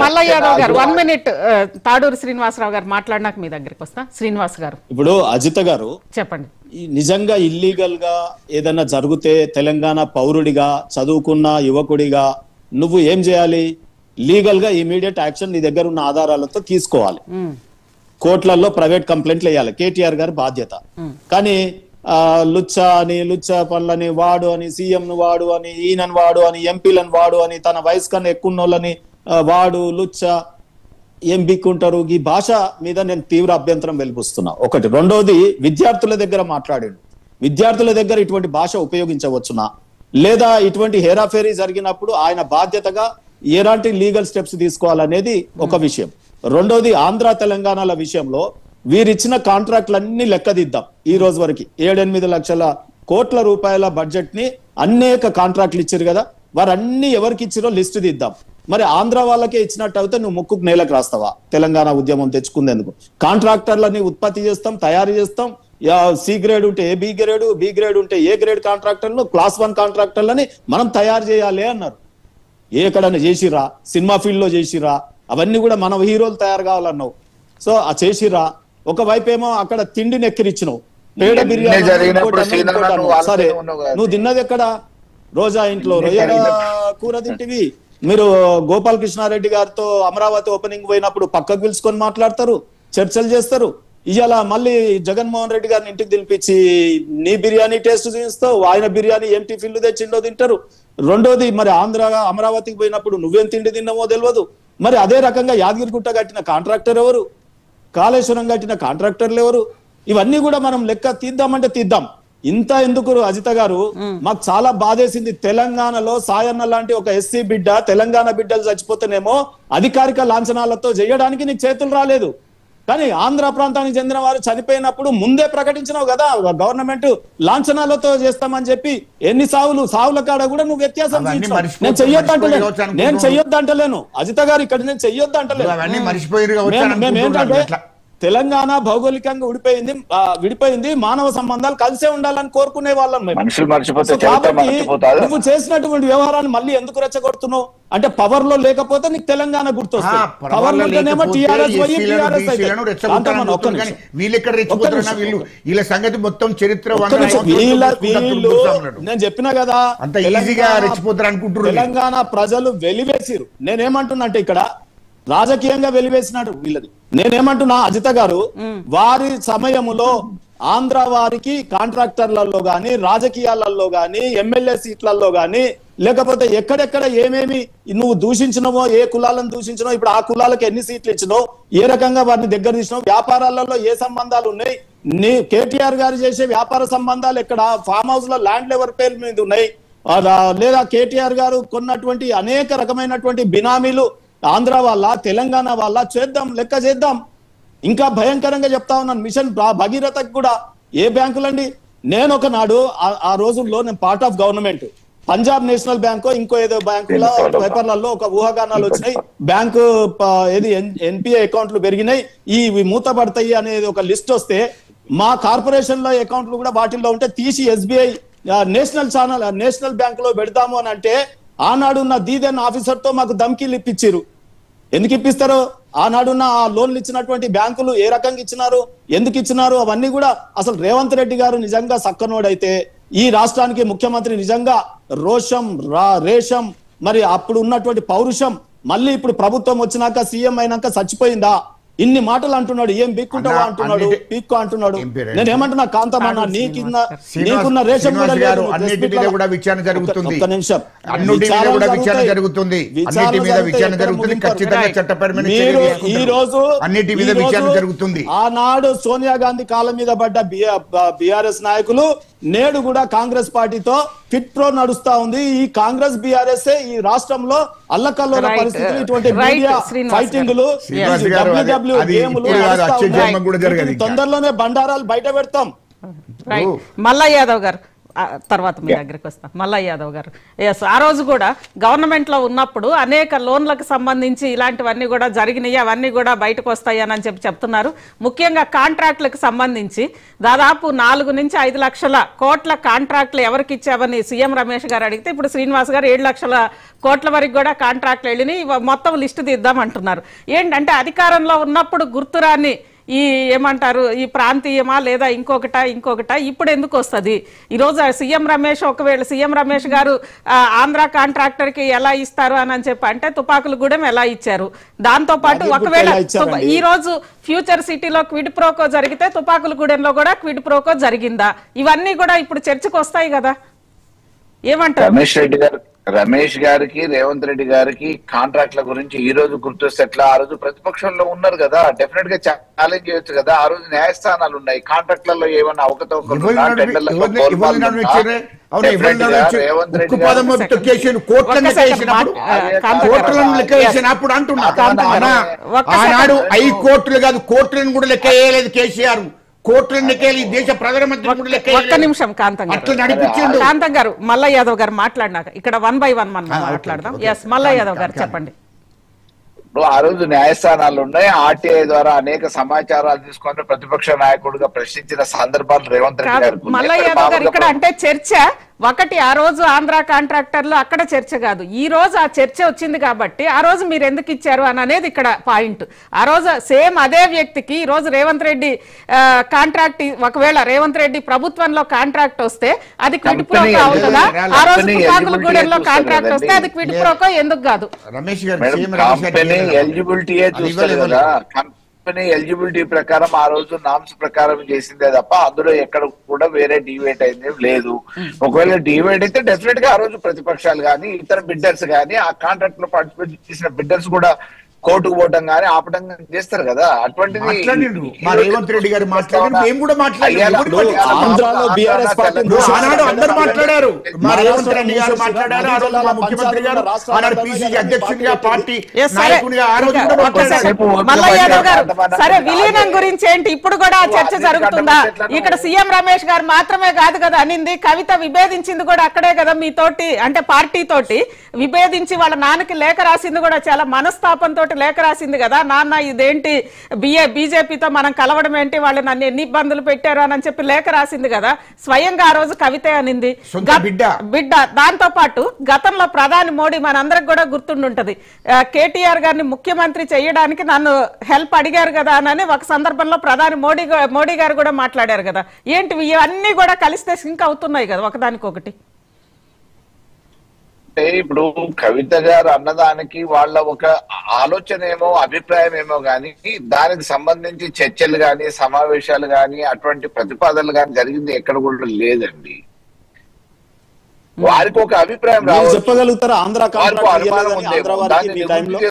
మల్ల యాదవ్ గారు 1 మినిట్, తాడూరు శ్రీనివాసరావు గారు మాట్లాడినాక మీ దగ్గరికి వస్తా. శ్రీనివాస్ గారు ఇప్పుడు అజిత గారు చెప్పండి. నిజంగా ఇల్లీగల్ గా ఏదైనా జరిగితే తెలంగాణ పౌరుడిగా చదువుకున్న యువకుడిగా నువ్వు ఏం చేయాలి? లీగల్ గా ఇమీడియట్ యాక్షన్ నీ దగ్గర ఉన్న ఆధారాలతో తీసుకోవాలి. కోర్టులలో ప్రైవేట్ కంప్లైంట్లు వేయాలి. కేటీఆర్ గారి బాధ్యత. కానీ లుచ్చ పనులని వాడు అని, సీఎం ను వాడు అని, ఈయనని వాడు అని, ఎంపీలను వాడు అని, తన వయసు కన్నా ఎక్కున్నోళ్ళని వాడు లుచ్చ ఏం బిక్కుంటారు? ఈ భాష మీద నేను తీవ్ర అభ్యంతరం వెలిపిస్తున్నా. ఒకటి. రెండోది, విద్యార్థుల దగ్గర మాట్లాడాడు. విద్యార్థుల దగ్గర ఇటువంటి భాష ఉపయోగించవచ్చునా లేదా? ఇటువంటి హేరాఫేరీ జరిగినప్పుడు ఆయన బాధ్యతగా ఎలాంటి లీగల్ స్టెప్స్ తీసుకోవాలనేది ఒక విషయం. రెండోది, ఆంధ్ర తెలంగాణల విషయంలో వీరిచ్చిన కాంట్రాక్ట్లన్నీ లెక్కదిద్దాం. ఈ రోజు వరకు 7-8 లక్షల కోట్ల రూపాయల బడ్జెట్ ని అనేక కాంట్రాక్ట్లు ఇచ్చారు కదా, వారన్నీ ఎవరికి ఇచ్చిరో లిస్ట్ దిద్దాం. మరి ఆంధ్ర వాళ్ళకే ఇచ్చినట్టు అయితే నువ్వు ముక్కుకు నేలకు రాస్తావా? తెలంగాణ ఉద్యమం తెచ్చుకుందేందుకు కాంట్రాక్టర్లని ఉత్పత్తి చేస్తాం, తయారు చేస్తాం. సి గ్రేడ్ ఉంటే ఏ, బి గ్రేడ్ ఉంటే ఏ గ్రేడ్ కాంట్రాక్టర్లు, క్లాస్ 1 కాంట్రాక్టర్లని మనం తయారు చేయాలి అన్నారు. ఎక్కడన్నా చేసిరా? సినిమా ఫీల్డ్ లో చేసిరా? అవన్నీ కూడా మన హీరోలు తయారు కావాలన్నావు. సో ఆ చేసిరా? ఒకవైపు ఏమో అక్కడ తిండిని ఎక్కిరిచ్చినావు. పేడ బిర్యానీ సరే, నువ్వు తిన్నది ఎక్కడ? రోజా ఇంట్లో రొయ్యల కూర తింటివి. మీరు గోపాలకృష్ణారెడ్డి గారితో అమరావతి ఓపెనింగ్ పోయినప్పుడు పక్కకు పిలుచుకొని మాట్లాడతారు, చర్చలు చేస్తారు. ఇవాళ మళ్ళీ జగన్మోహన్ రెడ్డి గారిని ఇంటికి పిలిపించి నీ బిర్యానీ టేస్ట్ చూపిస్తావు, ఆయన బిర్యానీ ఏం టిఫిన్లు తెచ్చిండో తింటారు. రెండోది, మరి అమరావతికి పోయినప్పుడు నువ్వేం తిండి తిన్నామో తెలియదు. మరి అదే రకంగా యాదగిరిగుట్ట కట్టిన కాంట్రాక్టర్ ఎవరు? కాళేశ్వరం కట్టిన కాంట్రాక్టర్లు ఎవరు? ఇవన్నీ కూడా మనం లెక్క తీద్దామంటే తీద్దాం. ఇంత ఎందుకు అజిత గారు? మాకు చాలా బాధేసింది. తెలంగాణలో సాయన్న లాంటి ఒక ఎస్సీ బిడ్డ, తెలంగాణ బిడ్డలు చచ్చిపోతేనేమో అధికారిక లాంఛనాలతో చేయడానికి నీకు చేతులు రాలేదు. కానీ ఆంధ్ర ప్రాంతానికి చెందిన వారు చనిపోయినప్పుడు ముందే ప్రకటించినావు కదా, గవర్నమెంట్ లాంఛనాలతో చేస్తామని చెప్పి. ఎన్ని సావుల కాడ కూడా నువ్వు వ్యత్యాసం నేను చెయ్యొద్దంటలేను అజిత గారు, ఇక్కడ నేను చెయ్యొద్దంటలేను. మేమేంటంటే తెలంగాణ భౌగోళికంగా విడిపోయింది, మానవ సంబంధాలు కలిసే ఉండాలని కోరుకునే వాళ్ళం మేము. నువ్వు చేసినటువంటి వ్యవహారాన్ని మళ్ళీ ఎందుకు రెచ్చగొడుతున్నావు అంటే, పవర్ లో లేకపోతే నీకు తెలంగాణ గుర్తొస్తుంది, పవర్ లో టీఆర్ఎస్ నేను చెప్పినా కదా, తెలంగాణ ప్రజలు వెలివేసిరు. నేనేమంటున్నా అంటే, ఇక్కడ రాజకీయంగా వెలివేసినాడు వీళ్ళది. నేనేమంటున్నా అజిత గారు, వారి సమయములో ఆంధ్ర వారికి కాంట్రాక్టర్లలో గాని, రాజకీయాలలో గాని, ఎమ్మెల్యే సీట్లలో గాని, లేకపోతే ఎక్కడెక్కడ ఏమేమి నువ్వు దూషించినవో, ఏ కులాలను దూషించినో, ఇప్పుడు ఆ కులాలకు ఎన్ని సీట్లు ఇచ్చినో, ఏ రకంగా వారిని దగ్గర తీసినావు, వ్యాపారాలలో ఏ సంబంధాలు ఉన్నాయి, నీ కేటీఆర్ గారు చేసే వ్యాపార సంబంధాలు ఎక్కడ, ఫామ్ హౌస్ లో ల్యాండ్ ఎవరి పేరు మీద ఉన్నాయి, లేదా కేటీఆర్ గారు కొన్నటువంటి అనేక రకమైనటువంటి బినామీలు ఆంధ్ర వాళ్ళ, తెలంగాణ వాళ్ళ, చేద్దాం, లెక్క చేద్దాం. ఇంకా భయంకరంగా చెప్తా ఉన్నాను, మిషన్ భగీరథకు కూడా ఏ బ్యాంకులండి? నేను ఒకనాడు ఆ రోజుల్లో నేను part of government, Punjab national bank ఇంకో ఏదో బ్యాంకుల పేపర్లలో ఒక ఊహాగానాలు వచ్చినాయి, బ్యాంకు ఏది ఎన్పిఏ అకౌంట్లు పెరిగినాయి, ఈ మూతపడతాయి అనేది ఒక లిస్ట్ వస్తే, మా కార్పొరేషన్ లో అకౌంట్లు కూడా వాటిల్లో ఉంటే తీసి ఎస్బీఐ నేషనల్ బ్యాంక్ లో పెడతాము అని అంటే, ఆనాడున్న దీదెన్ ఆఫీసర్ తో మాకు ధమ్కీలు ఇప్పించారు. ఎందుకు ఇప్పిస్తారు? ఆనాడున్న ఆ లోన్లు ఇచ్చినటువంటి బ్యాంకులు ఏ రకంగా ఇచ్చినారు, ఎందుకు ఇచ్చినారు, అవన్నీ కూడా. అసలు రేవంత్ రెడ్డి గారు నిజంగా సక్కనోడైతే, ఈ రాష్ట్రానికి ముఖ్యమంత్రి నిజంగా రేషం మరి అప్పుడు ఉన్నటువంటి పౌరుషం మళ్ళీ ఇప్పుడు ప్రభుత్వం వచ్చినాక, సీఎం అయినాక చచ్చిపోయిందా? ఇన్ని మాటలు అంటున్నాడు, ఏం బిక్కుంటావా అంటున్నాడు, పీక్కో అంటున్నాడు. నేను ఏమంటున్నా, కాంతమన్నా నీకున్న రేషన్ కూడా లేదు. కూడా విచారణ జరుగుతుంది, ఒక్క నిమిషం, అన్నిటి కూడా విచారణ జరుగుతుంది, అన్నిటి మీద విచారణ జరుగుతుంది, ఖచ్చితంగా చట్టపరమైన ఈ రోజు అన్నిటి మీద విచారణ జరుగుతుంది. ఆనాడు సోనియా గాంధీ కాలం మీద పడ్డ బీఆర్ఎస్ నాయకులు నేడు కూడా కాంగ్రెస్ పార్టీతో ఫిట్ ప్రో నడుస్తా ఉంది. ఈ కాంగ్రెస్ బీఆర్ఎస్ ఈ రాష్ట్రంలో అల్లకల్లోల పరిస్థితులు, ఇటువంటి మీడియా ఫైటింగ్లు, తొందరలోనే బండారాలు బయట పెడతాం. మల్ల యాదవ్ గారు తర్వాత మీ దగ్గరికి వస్తాం. మల్లయ్య యాదవ్ గారు, ఎస్, ఆ రోజు కూడా గవర్నమెంట్ లో ఉన్నప్పుడు అనేక లోన్లకు సంబంధించి ఇలాంటివన్నీ కూడా జరిగినాయి, అవన్నీ కూడా బయటకు వస్తాయి అని చెప్తున్నారు. ముఖ్యంగా కాంట్రాక్టులకు సంబంధించి దాదాపు 4 నుంచి 5 లక్షల కోట్ల కాంట్రాక్టులు ఎవరికి ఇచ్చావని సీఎం రమేష్ గారు అడిగితే ఇప్పుడు శ్రీనివాస్ గారు 7 లక్షల కోట్ల వరకు కూడా కాంట్రాక్టులు వెళ్ళినాయి, మొత్తం లిస్టు తీద్దాం అంటున్నారు. ఏంటంటే అధికారంలో ఉన్నప్పుడు గుర్తురాని ఈ ఏమంటారు ఈ ప్రాంతీయమా లేదా ఇంకొకట ఇప్పుడు ఎందుకు వస్తుంది? ఈరోజు ఒకవేళ సీఎం రమేష్ గారు ఆంధ్ర కాంట్రాక్టర్ కి ఎలా ఇస్తారు అని చెప్పి అంటే తుపాకులు గూడెం ఎలా ఇచ్చారు, దాంతో పాటు ఒకవేళ ఈ రోజు ఫ్యూచర్ సిటీలో క్విడ్ ప్రోకో జరిగితే తుపాకుల గూడెంలో కూడా క్విడ్ ప్రోకో జరిగిందా? ఇవన్నీ కూడా ఇప్పుడు చర్చకు వస్తాయి కదా, ఏమంటారు? రమేష్ గారికి రేవంత్ రెడ్డి గారికి కాంట్రాక్ట్ల గురించి ఈ రోజు గుర్తొస్తే ఎట్లా? ఆ రోజు ప్రతిపక్షంలో ఉన్నారు కదా, డెఫినెట్ గా ఛాలెంజ్ చేయొచ్చు కదా. ఆ రోజు న్యాయస్థానాలు ఉన్నాయి, కాంట్రాక్ట్లలో ఏమన్నా అవకతవకలు ఆనాడు 5 కోట్లు కాదు కోట్లను కూడా లెక్క వేయలేదు కేసీఆర్. దేశ ప్రధాన మంత్రి ఒక్క నిమిషం కాంతం గారు, మల్లయ్య యాదవ్ గారు మాట్లాడినాక ఇక్కడ 1 by 1 మనం మాట్లాడదాం. ఎస్, మల్లయ్య యాదవ్ గారు చెప్పండి. ఆ రోజు న్యాయస్థానాలు ఉన్నాయి, ఆర్టీఐ ద్వారా అనేక సమాచారాలు తీసుకొని ప్రతిపక్ష నాయకుడిగా ప్రశ్నించిన సందర్భాలు రేవంత్ రెడ్డి గారు. మల్లయ్య యాదవ్ గారు ఇక్కడ అంటే చర్చ ఒకటి, ఆ రోజు ఆంధ్ర కాంట్రాక్టర్లు అక్కడ చర్చ కాదు, ఈ రోజు ఆ చర్చ వచ్చింది కాబట్టి ఆ రోజు మీరు ఎందుకు ఇచ్చారు అని అనేది ఇక్కడ పాయింట్. ఆ రోజు సేమ్ అదే వ్యక్తికి ఈ రోజు రేవంత్ రెడ్డి కాంట్రాక్ట్, ఒకవేళ రేవంత్ రెడ్డి ప్రభుత్వంలో కాంట్రాక్ట్ వస్తే అది క్విడ్ ప్రోకో అవుతుందా? ఆ రోజు తుపాకుల గూడెంలో కాంట్రాక్ట్ వస్తే అది క్విడ్ ప్రోకో ఎందుకు కాదు? రమేష్ ఎలిజిబిలిటీ ప్రకారం ఆ రోజు నామ్స్ ప్రకారం చేసిందే తప్ప అందులో ఎక్కడ కూడా వేరే డివేట్ అయింది లేదు. ఒకవేళ డివేట్ అయితే డెఫినెట్ గా ఆ రోజు ప్రతిపక్షాలు కానీ ఇతర బిడ్డర్స్ కానీ ఆ కాంట్రాక్ట్ లో పార్టిసిపేట్ చేసిన బిడ్డర్స్ కూడా కోర్టుకు పోవడం కానీ ఆపడం చేస్తారు కదా. అటువంటిది రేవంత్ రెడ్డి గారు మాట్లాడారు, మేము కూడా మాట్లాడారు, అందరూ మాట్లాడారు. మా రేవంత్ రెడ్డి గారు మాట్లాడారు, ఆ రోజు మా ముఖ్యమంత్రి గారు ఆనాడు పిసిసి అధ్యక్షుడిగా పార్టీ నాయకుడిగా ఆ రోజు కూడా మాట్లాడారు. మల్లయ్య యాదవ్ గారు, సరే విలీనం గురించి ఏంటి ఇప్పుడు కూడా చర్చ జరుగుతుందా? ఇక్కడ సీఎం రమేష్ గారు మాత్రమే కాదు కదా అనింది, కవిత విభేదించింది కూడా అక్కడే కదా మీతోటి, అంటే పార్టీ తోటి విభేదించి వాళ్ళ నాన్నకి లేఖ రాసింది కూడా చాలా మనస్తాపంతో లేఖ రాసింది కదా. నాన్న ఇదేంటి బీజేపీతో మనం కలవడం ఏంటి, వాళ్ళు నన్ను ఎన్ని ఇబ్బందులు పెట్టారు అని చెప్పి లేఖ రాసింది కదా. స్వయంగా ఆ రోజు కవితే అనింది బిడ్డ. దాంతో పాటు గతంలో ప్రధాని మోడీ మనందరికి కూడా గుర్తుండుంటది, కేటీఆర్ గారిని ముఖ్యమంత్రి చేయడానికి నన్ను హెల్ప్ అడిగారు కదా అని ఒక సందర్భంలో ప్రధాని మోడీ గారు కూడా మాట్లాడారు కదా. ఏంటి ఇవన్నీ కూడా కలిస్తే సింక్ అవుతున్నాయి కదా ఒకదానికొకటి. ఇప్పుడు కవిత గారు అన్నదానికి వాళ్ళ ఒక ఆలోచన ఏమో అభిప్రాయం ఏమో గాని దానికి సంబంధించి చర్చలు గాని సమావేశాలు గాని అటువంటి ప్రతిపాదనలు గాని జరిగింది ఎక్కడ కూడా లేదండి. వారికి ఒక అభిప్రాయం చెప్పగలుగుతారా? ఆంధ్ర అనుమానం ఉంది.